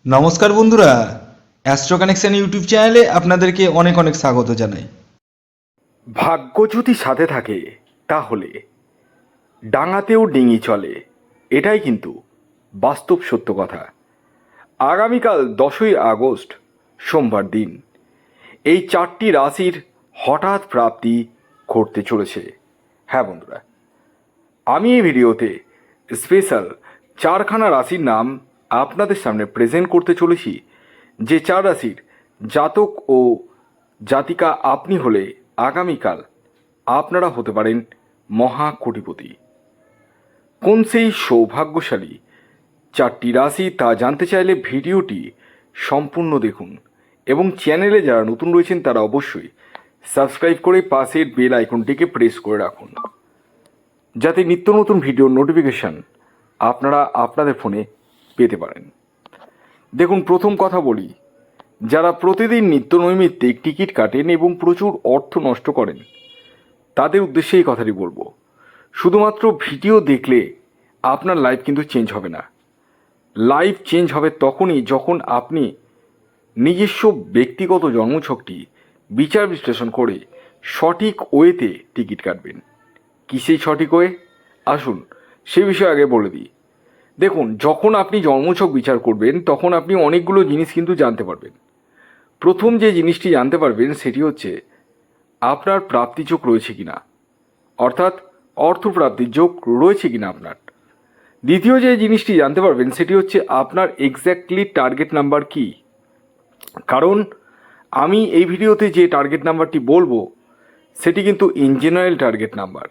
নমস্কার বন্ধুরা, astro connection YouTube চ্যানেলে আপনাদেরকে অনেক অনেক স্বাগত জানাই। ভাগ্য যদি সাথে থাকে তাহলে ডাঙাতেও ডিঙি চলে, এটাই কিন্তু বাস্তব সত্য কথা। আগামীকাল 10ই আগস্ট সোমবার দিন এই চারটি রাশির হঠাৎ প্রাপ্তি ঘটতে চলেছে। হ্যাঁ বন্ধুরা, আমি এই ভিডিওতে স্পেশাল চারখানা রাশির নাম আপনাদের সামনে প্রেজেন্ট করতে চলেছি, যে চার রাশির জাতক ও জাতিকা আপনি হলে আগামীকাল আপনারা হতে পারেন মহা কোটিপতি। কোন সেই সৌভাগ্যশালী চারটি রাশি তা জানতে চাইলে ভিডিওটি সম্পূর্ণ দেখুন এবং চ্যানেলে যারা নতুন রয়েছেন তারা অবশ্যই সাবস্ক্রাইব করে পাশের বেল আইকনটিকে প্রেস করে রাখুন, যাতে নিত্য নতুন ভিডিওর নোটিফিকেশান আপনারা আপনাদের ফোনে পেতে পারেন। দেখুন, প্রথম কথা বলি, যারা প্রতিদিন নিত্য নৈমিত্তিক টিকিট কাটেন এবং প্রচুর অর্থ নষ্ট করেন তাদের উদ্দেশ্যে এই কথাটি বলবো, শুধুমাত্র ভিডিও দেখলে আপনার লাইফ কিন্তু চেঞ্জ হবে না। লাইফ চেঞ্জ হবে তখনই যখন আপনি নিজস্ব ব্যক্তিগত জন্মছকটি বিচার বিশ্লেষণ করে সঠিক ওয়েতে টিকিট কাটবেন। কী সেই সঠিক ওয়ে, আসুন সে বিষয়ে আগে বলে দিই। দেখুন, যখন আপনি জন্মছক বিচার করবেন তখন আপনি অনেকগুলো জিনিস কিন্তু জানতে পারবেন। প্রথম যে জিনিসটি জানতে পারবেন সেটি হচ্ছে আপনার প্রাপ্তিযোগ রয়েছে কিনা, অর্থাৎ অর্থপ্রাপ্তির যোগ রয়েছে কিনা আপনার। দ্বিতীয় যে জিনিসটি জানতে পারবেন সেটি হচ্ছে আপনার এক্স্যাক্টলি টার্গেট নাম্বার কি। কারণ আমি এই ভিডিওতে যে টার্গেট নাম্বারটি বলবো সেটি কিন্তু ইন জেনারেল টার্গেট নাম্বার।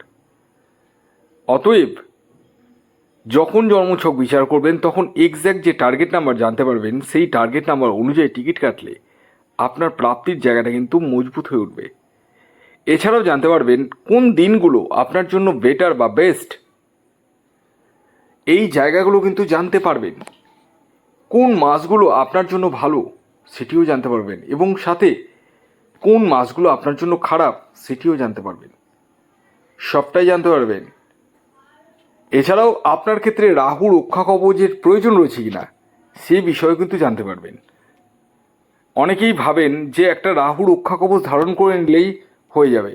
অতএব যখন জন্মছক বিচার করবেন তখন এক্স্যাক্ট যে টার্গেট নাম্বার জানতে পারবেন, সেই টার্গেট নাম্বার অনুযায়ী টিকিট কাটলে আপনার প্রাপ্তির জায়গাটা কিন্তু মজবুত হয়ে উঠবে। এছাড়াও জানতে পারবেন কোন দিনগুলো আপনার জন্য বেটার বা বেস্ট, এই জায়গাগুলো কিন্তু জানতে পারবেন। কোন মাসগুলো আপনার জন্য ভালো সেটিও জানতে পারবেন, এবং সাথে কোন মাসগুলো আপনার জন্য খারাপ সেটিও জানতে পারবেন, সবটাই জানতে পারবেন। এছাড়াও আপনার ক্ষেত্রে রাহু রক্ষা কবচের প্রয়োজন রয়েছে কিনা সেই বিষয়ে কিন্তু জানতে পারবেন। অনেকেই ভাবেন যে একটা রাহু রক্ষা কবচ ধারণ করে নিলেই হয়ে যাবে,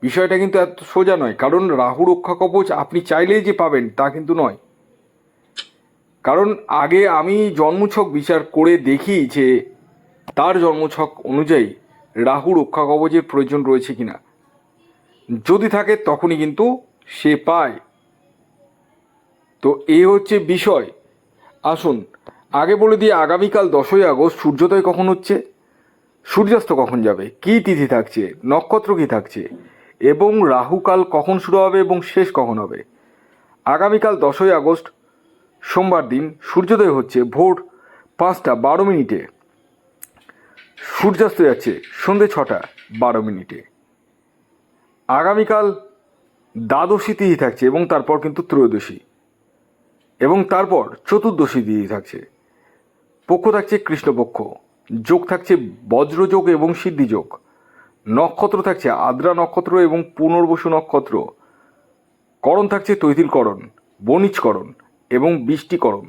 বিষয়টা কিন্তু এত সোজা নয়। কারণ রাহু রক্ষা কবচ আপনি চাইলেই যে পাবেন তা কিন্তু নয়। কারণ আগে আমি জন্মছক বিচার করে দেখি যে তার জন্মছক অনুযায়ী রাহু রক্ষা কবচের প্রয়োজন রয়েছে কিনা, যদি থাকে তখনই কিন্তু সে পায়। তো এই হচ্ছে বিষয়। আসুন আগে বলে দিয়ে আগামীকাল 10ই আগস্ট সূর্যোদয় কখন হচ্ছে, সূর্যাস্ত কখন যাবে, কী তিথি থাকছে, নক্ষত্র কী থাকছে, এবং রাহুকাল কখন শুরু হবে এবং শেষ কখন হবে। আগামীকাল 10ই আগস্ট সোমবার দিন সূর্যোদয় হচ্ছে ভোর 5টা 12 মিনিটে, সূর্যাস্ত যাচ্ছে সন্ধে 6টা 12 মিনিটে। আগামীকাল দ্বাদশী তিথি থাকছে এবং তারপর কিন্তু ত্রয়োদশী, এবং তারপর চতুর্দশী তিথি থাকছে। পক্ষ থাকছে কৃষ্ণপক্ষ, যোগ থাকছে বজ্রযোগ এবং সিদ্ধিযোগ, নক্ষত্র থাকছে আদ্রা নক্ষত্র এবং পুনর্বসু নক্ষত্র, করণ থাকছে তৈতিলকরণ, বণিজকরণ এবং বৃষ্টিকরণ।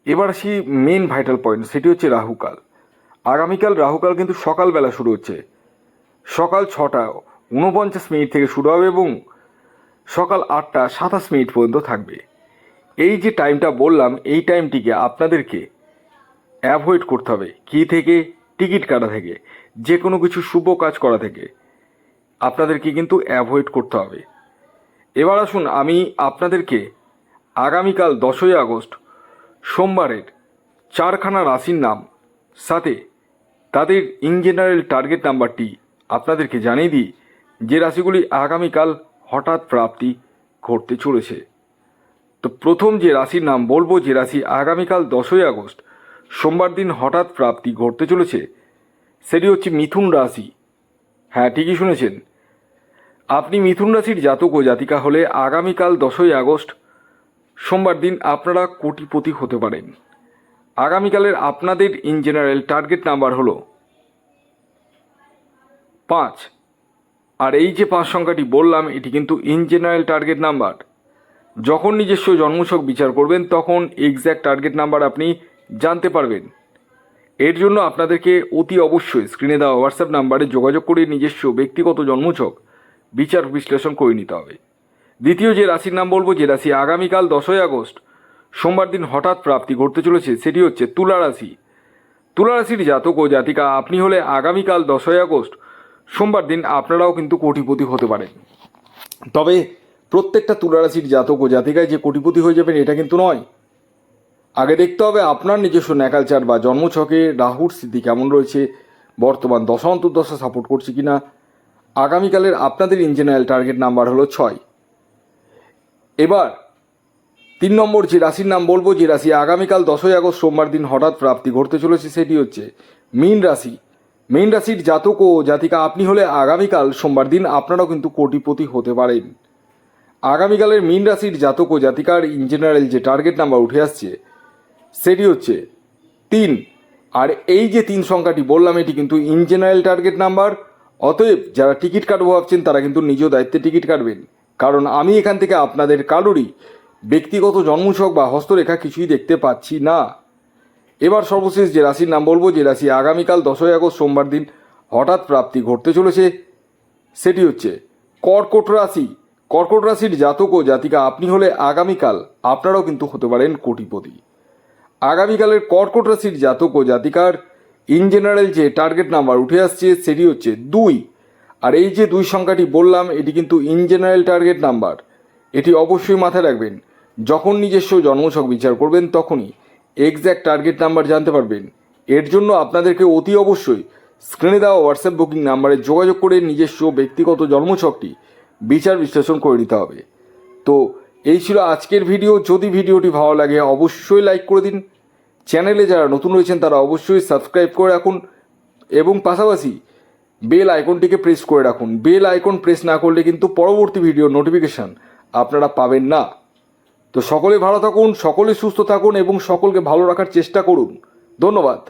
এবার আসি মেন ভাইটাল পয়েন্ট, সেটি হচ্ছে রাহুকাল। আগামীকাল রাহুকাল কিন্তু সকালবেলা শুরু হচ্ছে, সকাল 6টা 49 মিনিট থেকে শুরু হবে এবং সকাল 8টা 27 মিনিট পর্যন্ত থাকবে। এই যে টাইমটা বললাম এই টাইমটিকে আপনাদেরকে অ্যাভয়েড করতে হবে। কী থেকে? টিকিট কাটা থেকে, যে কোনো কিছু শুভ কাজ করা থেকে আপনাদেরকে কিন্তু অ্যাভয়েড করতে হবে। এবার আসুন আমি আপনাদেরকে আগামীকাল 10ই আগস্ট সোমবারের চারখানা রাশির নাম সাথে তাদের ইন জেনারেল টার্গেট নাম্বারটি আপনাদেরকে জানিয়ে দিই, যে রাশিগুলি আগামীকাল হঠাৎ প্রাপ্তি ঘটতে চলেছে। তো প্রথম যে রাশির নাম বলবো, যে রাশি আগামীকাল 10ই আগস্ট সোমবার দিন হঠাৎ প্রাপ্তি ঘটতে চলেছে, সেটি হচ্ছে মিথুন রাশি। হ্যাঁ, ঠিকই শুনেছেন, আপনি মিথুন রাশির জাতক ও জাতিকা হলে আগামীকাল 10ই আগস্ট সোমবার দিন আপনারা কোটিপতি হতে পারেন। আগামীকালের আপনাদের ইন জেনারেল টার্গেট নাম্বার হলো 5, আর এই যে 5 সংখ্যাটি বললাম এটি কিন্তু ইন জেনারেল টার্গেট নাম্বার। যখন নিজস্ব জন্মছক বিচার করবেন তখন এক্স্যাক্ট টার্গেট নাম্বার আপনি জানতে পারবেন। এর জন্য আপনাদেরকে অতি অবশ্যই স্ক্রিনে দেওয়া হোয়াটসঅ্যাপ নাম্বারে যোগাযোগ করে নিজস্ব ব্যক্তিগত জন্মছক বিচার বিশ্লেষণ করে নিতে হবে। দ্বিতীয় যে রাশির নাম বলবো, যে রাশি আগামীকাল 10ই আগস্ট সোমবার দিন হঠাৎ প্রাপ্তি ঘটতে চলেছে, সেটি হচ্ছে তুলা রাশি। তুলা রাশির জাতক ও জাতিকা আপনি হলে আগামীকাল 10ই আগস্ট সোমবার দিন আপনারাও কিন্তু কোটিপতি হতে পারেন। তবে প্রত্যেকটা তুলা রাশির জাতক ও জাতিকায় যে কোটিপতি হয়ে যাবেন এটা কিন্তু নয়। আগে দেখতে হবে আপনার নিজস্ব ন্যাকালচার বা জন্মছকে রাহুর স্থিতি কেমন রয়েছে, বর্তমান দশা অন্তর্দশা সাপোর্ট করছে কিনা। আগামীকালের আপনাদের ইন জেনারেল টার্গেট নাম্বার হলো 6। এবার 3 নম্বর যে রাশির নাম বলবো, যে রাশি আগামীকাল 10ই আগস্ট সোমবার দিন হঠাৎ প্রাপ্তি ঘটতে চলেছে, সেটি হচ্ছে মীন রাশি। মীন রাশির জাতক ও জাতিকা আপনি হলে আগামীকাল সোমবার দিন আপনারাও কিন্তু কোটিপতি হতে পারেন। আগামীকালের মীন রাশির জাতক ও জাতিকার ইন জেনারেল যে টার্গেট নাম্বার উঠে আসছে সেটি হচ্ছে 3। আর এই যে 3 সংখ্যাটি বললাম এটি কিন্তু ইন জেনারেল টার্গেট নাম্বার। অতএব যারা টিকিট কাটবো ভাবছেন তারা কিন্তু নিজ দায়িত্বে টিকিট কাটবেন, কারণ আমি এখান থেকে আপনাদের কারোরই ব্যক্তিগত জন্মছক বা হস্তরেখা কিছুই দেখতে পাচ্ছি না। এবার সর্বশেষ যে রাশির নাম বলবো, যে রাশি আগামীকাল 10ই আগস্ট সোমবার দিন হঠাৎ প্রাপ্তি ঘটতে চলেছে, সেটি হচ্ছে কর্কট রাশি। কর্কট রাশির জাতক ও জাতিকা আপনি হলে আগামীকাল আপনারাও কিন্তু হতে পারেন কোটিপতি। আগামীকালের কর্কট রাশির জাতক ও জাতিকার ইন জেনারেল যে টার্গেট নাম্বার উঠে আসছে সেটি হচ্ছে 2। আর এই যে 2 সংখ্যাটি বললাম এটি কিন্তু ইন জেনারেল টার্গেট নাম্বার। এটি অবশ্যই মাথায় রাখবেন, যখন নিজস্ব জন্মছক বিচার করবেন তখনই এক্স্যাক্ট টার্গেট নাম্বার জানতে পারবেন। এর জন্য আপনাদেরকে অতি অবশ্যই স্ক্রিনে দেওয়া হোয়াটসঅ্যাপ বুকিং নাম্বারে যোগাযোগ করে নিজস্ব ব্যক্তিগত জন্মছকটি বিচার বিশ্লেষণ করে নিতে হবে। তো এই ছিল আজকের ভিডিও। যদি ভিডিওটি ভালো লাগে অবশ্যই লাইক করে দিন। চ্যানেলে যারা নতুন রয়েছেন তারা অবশ্যই সাবস্ক্রাইব করে রাখুন এবং পাশাপাশি বেল আইকনটিকে প্রেস করে রাখুন। বেল আইকন প্রেস না করলে কিন্তু পরবর্তী ভিডিও নোটিফিকেশান আপনারা পাবেন না। তো সকলে ভালো থাকুন, সকলে সুস্থ থাকুন এবং সকলকে ভালো রাখার চেষ্টা করুন। ধন্যবাদ।